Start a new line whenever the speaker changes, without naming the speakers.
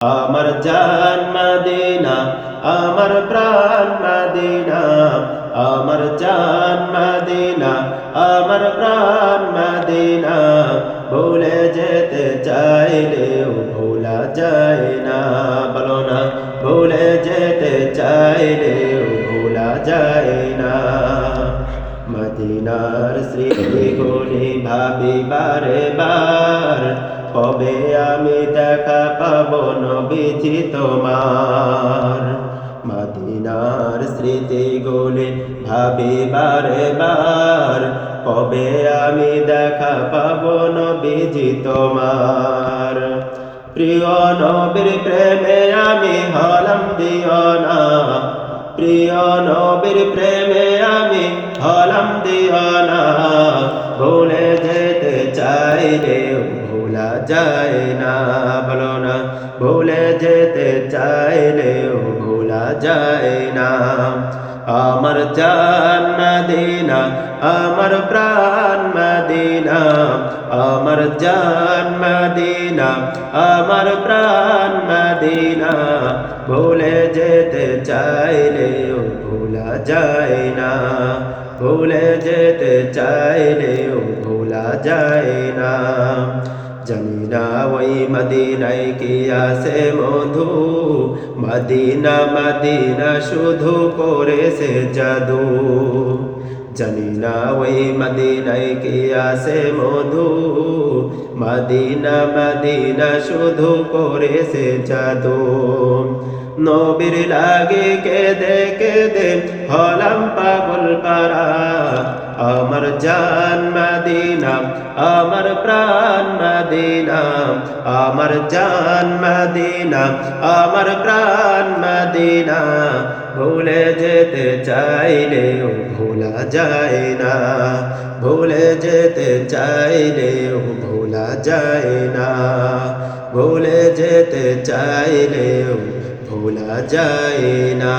আমার জান মদিনা, আমার প্রাণ মদিনা, আমার জান মদিনা, আমার প্রাণ মদিনা, ভুলে যেতে চাইলেও ভোলা যায় না, বলো না, ভুলে যেতে চাইলেও ভোলা যায় না। মদিনার স্মৃতিগুলি ভাবি বারে বার, কবে আমি দেখা পাবো নবীজি তোমার। মদিনার স্মৃতিগুলি ভাবি বারে বার, কবে আমি দেখা পাবো নবীজি তোমার। প্রিয় নবীর প্রেমে আমি হলাম দিওয়ানা, প্রিয় নবীর প্রেমে আমি হলাম দিওয়ানা, ভুলে যেতে চাইলেও ভোলা যায় না, বলো না, ভুলে যেতে চাইলেও ভোলা যায় না। আমার জান মদিনা, আমার প্রাণ মদিনা, আমার জান মদিনা, আমার প্রাণ মদিনা, ভুলে যেতে চাইলেও ভোলা যায় না, ভুলে যেতে চাইলেও ভোলা যায় না। জানি না ওই মদিনায় কি আছে মধু, মদিনা মদিনা শুধু করেছে জাদু। জানি না ওই মদিনায় কি আছে মধু, মদিনা মদিনা শুধু করেছে জাদু। নবীর লাগে কেঁদে কেঁদে হলাম পাগল পারা, আমার জান মদিনা, আমার প্রাণ মদিনা, আমার জান মদিনা, আমার প্রাণ মদিনা, ভুলে যেতে চাইলেও ভোলা যায় না, ভুলে যেতে চাইলেও ভোলা যায় না, ভুলে যেতে চাইলেও ভোলা যায় না।